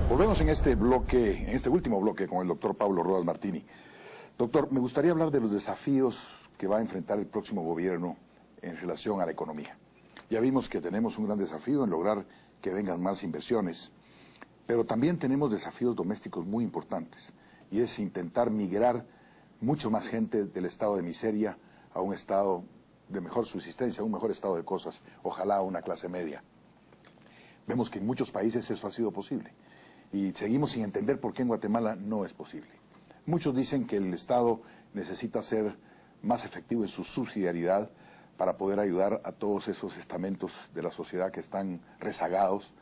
Volvemos en este bloque, en este último bloque, con el doctor Pablo Rodas Martini. Doctor, me gustaría hablar de los desafíos que va a enfrentar el próximo gobierno en relación a la economía. Ya vimos que tenemos un gran desafío en lograr que vengan más inversiones, pero también tenemos desafíos domésticos muy importantes, y es intentar migrar mucho más gente del estado de miseria a un estado de mejor subsistencia, a un mejor estado de cosas, ojalá a una clase media. Vemos que en muchos países eso ha sido posible, y seguimos sin entender por qué en Guatemala no es posible. Muchos dicen que el Estado necesita ser más efectivo en su subsidiariedad para poder ayudar a todos esos estamentos de la sociedad que están rezagados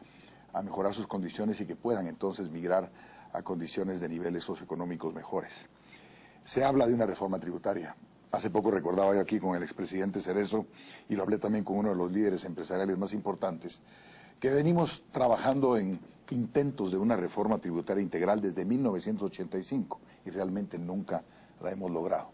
a mejorar sus condiciones y que puedan entonces migrar a condiciones de niveles socioeconómicos mejores. Se habla de una reforma tributaria. Hace poco recordaba yo aquí con el expresidente Cerezo, y lo hablé también con uno de los líderes empresariales más importantes, que venimos trabajando en intentos de una reforma tributaria integral desde 1985 y realmente nunca la hemos logrado.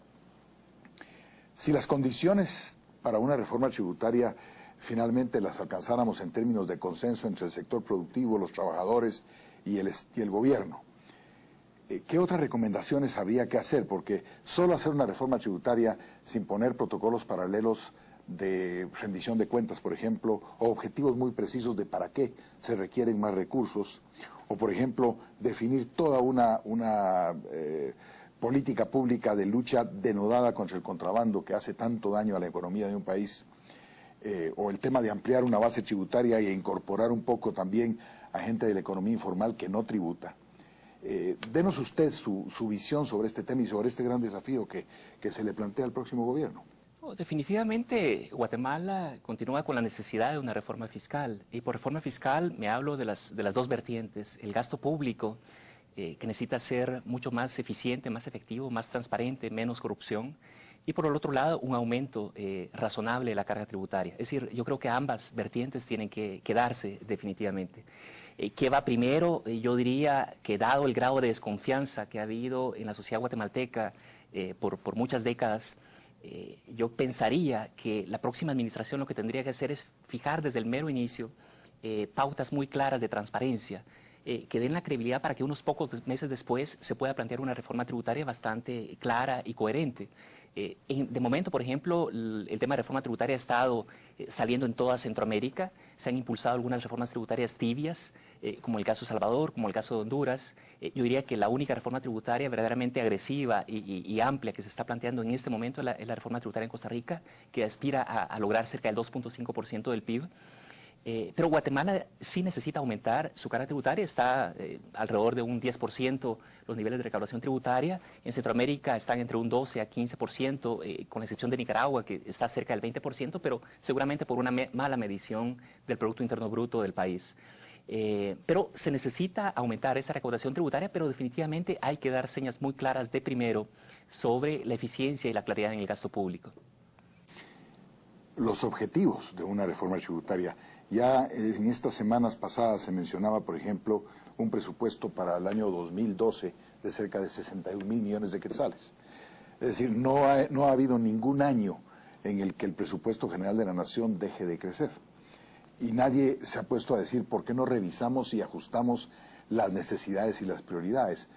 Si las condiciones para una reforma tributaria finalmente las alcanzáramos en términos de consenso entre el sector productivo, los trabajadores y el gobierno, ¿qué otras recomendaciones habría que hacer? Porque solo hacer una reforma tributaria sin poner protocolos paralelos de rendición de cuentas, por ejemplo, o objetivos muy precisos de para qué se requieren más recursos, o por ejemplo, definir toda una política pública de lucha denodada contra el contrabando que hace tanto daño a la economía de un país, o el tema de ampliar una base tributaria e incorporar un poco también a gente de la economía informal que no tributa. Denos usted su visión sobre este tema y sobre este gran desafío que se le plantea al próximo gobierno. Definitivamente Guatemala continúa con la necesidad de una reforma fiscal, y por reforma fiscal me hablo de las dos vertientes: el gasto público, que necesita ser mucho más eficiente, más efectivo, más transparente, menos corrupción, y por el otro lado un aumento razonable de la carga tributaria. Es decir, yo creo que ambas vertientes tienen que darse definitivamente. ¿Qué va primero? Yo diría que, dado el grado de desconfianza que ha habido en la sociedad guatemalteca por muchas décadas, yo pensaría que la próxima administración lo que tendría que hacer es fijar desde el mero inicio pautas muy claras de transparencia, que den la credibilidad para que unos pocos meses después se pueda plantear una reforma tributaria bastante clara y coherente. De momento, por ejemplo, el tema de reforma tributaria ha estado saliendo en toda Centroamérica. Se han impulsado algunas reformas tributarias tibias, como el caso de Salvador, como el caso de Honduras. Yo diría que la única reforma tributaria verdaderamente agresiva y amplia que se está planteando en este momento es la reforma tributaria en Costa Rica, que aspira a lograr cerca del 2.5% del PIB. Pero Guatemala sí necesita aumentar su carga tributaria. Está alrededor de un 10% los niveles de recaudación tributaria. En Centroamérica están entre un 12 a 15%, con la excepción de Nicaragua, que está cerca del 20%, pero seguramente por una mala medición del Producto Interno Bruto del país. Pero se necesita aumentar esa recaudación tributaria, pero definitivamente hay que dar señas muy claras de primero sobre la eficiencia y la claridad en el gasto público. Los objetivos de una reforma tributaria. Ya en estas semanas pasadas se mencionaba, por ejemplo, un presupuesto para el año 2012 de cerca de 61.000 millones de quetzales. Es decir, no ha habido ningún año en el que el presupuesto general de la nación deje de crecer. Y nadie se ha puesto a decir por qué no revisamos y ajustamos las necesidades y las prioridades.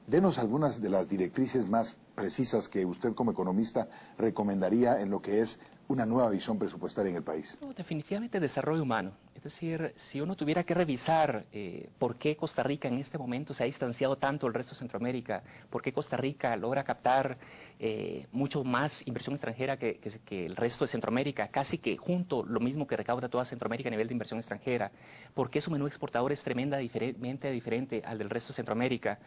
Denos algunas de las directrices más precisas que usted como economista recomendaría en lo que es una nueva visión presupuestaria en el país. Definitivamente desarrollo humano. Es decir, si uno tuviera que revisar por qué Costa Rica en este momento se ha distanciado tanto del resto de Centroamérica, por qué Costa Rica logra captar mucho más inversión extranjera que el resto de Centroamérica, casi que junto lo mismo que recauda toda Centroamérica a nivel de inversión extranjera, por qué su menú exportador es tremendamente diferente al del resto de Centroamérica,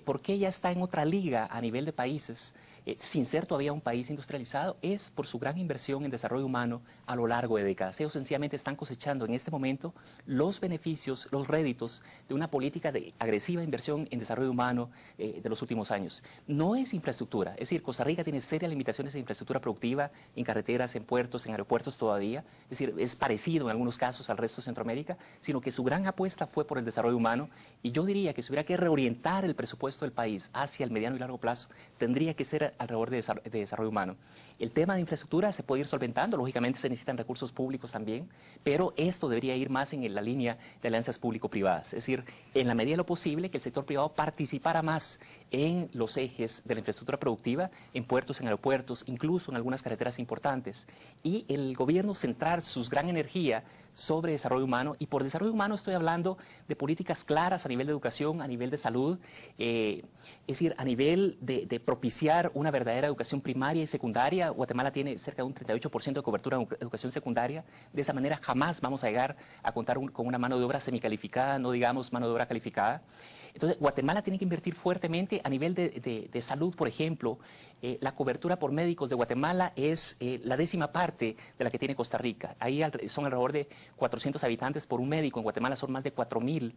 por qué ya está en otra liga a nivel de países, sin ser todavía un país industrializado, es por su gran inversión en desarrollo humano a lo largo de décadas. Ellos sencillamente están cosechando en este momento los beneficios, los réditos de una política de agresiva inversión en desarrollo humano de los últimos años. No es infraestructura, es decir, Costa Rica tiene serias limitaciones de infraestructura productiva, en carreteras, en puertos, en aeropuertos todavía, es decir, es parecido en algunos casos al resto de Centroamérica, sino que su gran apuesta fue por el desarrollo humano, y yo diría que si hubiera que reorientar el presupuesto del país hacia el mediano y largo plazo, tendría que ser alrededor de desarrollo humano. El tema de infraestructura se puede ir solventando, lógicamente se necesitan recursos públicos también, pero esto debería debería ir más en la línea de alianzas público-privadas. Es decir, en la medida de lo posible que el sector privado participara más en los ejes de la infraestructura productiva, en puertos, en aeropuertos, incluso en algunas carreteras importantes. Y el gobierno centrar su gran energía sobre desarrollo humano, y por desarrollo humano estoy hablando de políticas claras a nivel de educación, a nivel de salud, es decir, a nivel de propiciar una verdadera educación primaria y secundaria. Guatemala tiene cerca de un 38% de cobertura en educación secundaria. De esa manera jamás vamos a llegar a contar con una mano de obra semicalificada, no digamos mano de obra calificada. Entonces, Guatemala tiene que invertir fuertemente a nivel de salud, por ejemplo. La cobertura por médicos de Guatemala es la 10ª parte de la que tiene Costa Rica. Ahí son alrededor de 400 habitantes por un médico. En Guatemala son más de 4.000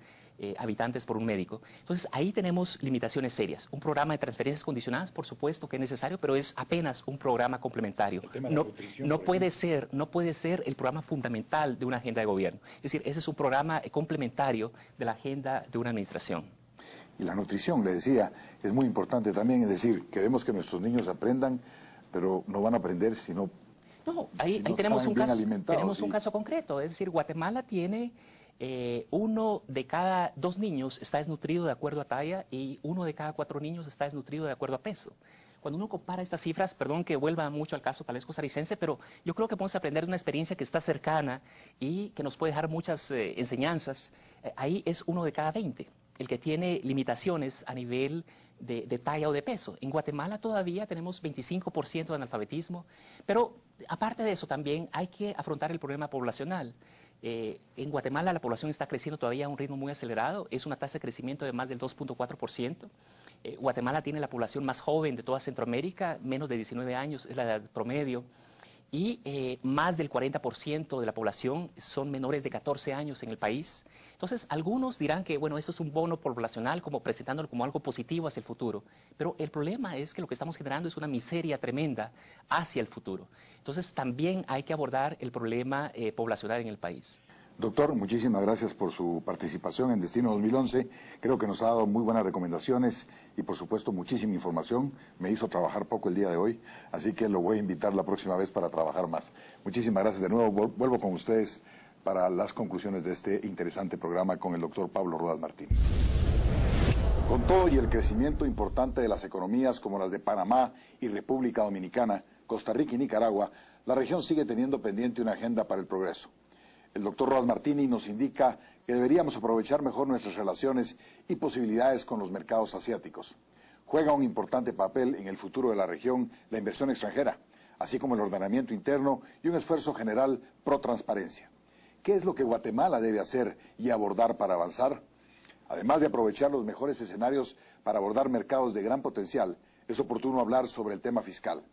habitantes por un médico. Entonces, ahí tenemos limitaciones serias. Un programa de transferencias condicionadas, por supuesto que es necesario, pero es apenas un programa complementario. No puede ser el programa fundamental de una agenda de gobierno. Es decir, ese es un programa complementario de la agenda de una administración. Y la nutrición, le decía, es muy importante también. Es decir, queremos que nuestros niños aprendan, pero no van a aprender si no... No, ahí tenemos un caso concreto. Es decir, Guatemala tiene 1 de cada 2 niños está desnutrido de acuerdo a talla y 1 de cada 4 niños está desnutrido de acuerdo a peso. Cuando uno compara estas cifras, perdón que vuelva mucho al caso tal vez costarricense, pero yo creo que podemos aprender de una experiencia que está cercana y que nos puede dejar muchas enseñanzas. Ahí es 1 de cada 20 el que tiene limitaciones a nivel de talla o de peso. En Guatemala todavía tenemos 25% de analfabetismo, pero aparte de eso también hay que afrontar el problema poblacional. En Guatemala la población está creciendo todavía a un ritmo muy acelerado, es una tasa de crecimiento de más del 2.4%. Guatemala tiene la población más joven de toda Centroamérica, menos de 19 años es la edad promedio, y más del 40% de la población son menores de 14 años en el país. Entonces, algunos dirán que, bueno, esto es un bono poblacional, como presentándolo como algo positivo hacia el futuro. Pero el problema es que lo que estamos generando es una miseria tremenda hacia el futuro. Entonces, también hay que abordar el problema poblacional en el país. Doctor, muchísimas gracias por su participación en Destino 2011. Creo que nos ha dado muy buenas recomendaciones y, por supuesto, muchísima información. Me hizo trabajar poco el día de hoy, así que lo voy a invitar la próxima vez para trabajar más. Muchísimas gracias de nuevo. Vuelvo con ustedes para las conclusiones de este interesante programa con el doctor Pablo Rodas Martini. Con todo y el crecimiento importante de las economías como las de Panamá y República Dominicana, Costa Rica y Nicaragua, la región sigue teniendo pendiente una agenda para el progreso. El doctor Rodas Martini nos indica que deberíamos aprovechar mejor nuestras relaciones y posibilidades con los mercados asiáticos. Juega un importante papel en el futuro de la región la inversión extranjera, así como el ordenamiento interno y un esfuerzo general pro transparencia. ¿Qué es lo que Guatemala debe hacer y abordar para avanzar? Además de aprovechar los mejores escenarios para abordar mercados de gran potencial, es oportuno hablar sobre el tema fiscal.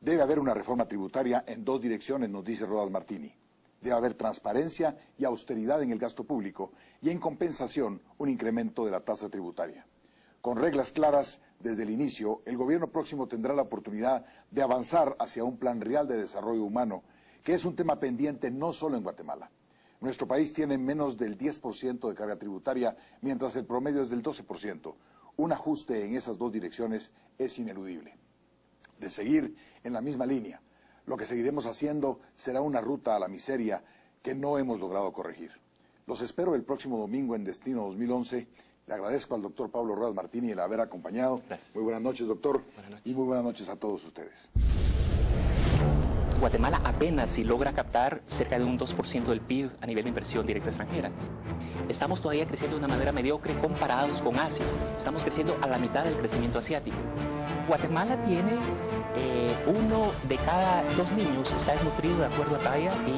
Debe haber una reforma tributaria en 2 direcciones, nos dice Rodas Martini. Debe haber transparencia y austeridad en el gasto público y, en compensación, un incremento de la tasa tributaria. Con reglas claras desde el inicio, el gobierno próximo tendrá la oportunidad de avanzar hacia un plan real de desarrollo humano, que es un tema pendiente no solo en Guatemala. Nuestro país tiene menos del 10% de carga tributaria, mientras el promedio es del 12%. Un ajuste en esas 2 direcciones es ineludible. De seguir en la misma línea, lo que seguiremos haciendo será una ruta a la miseria que no hemos logrado corregir. Los espero el próximo domingo en Destino 2011. Le agradezco al doctor Pablo Rodas Martini el haber acompañado. Gracias. Muy buenas noches, doctor. Buenas noches. Y muy buenas noches a todos ustedes. Guatemala apenas si logra captar cerca de un 2% del PIB a nivel de inversión directa extranjera. Estamos todavía creciendo de una manera mediocre comparados con Asia. Estamos creciendo a la mitad del crecimiento asiático. Guatemala tiene 1 de cada 2 niños está desnutrido de acuerdo a talla y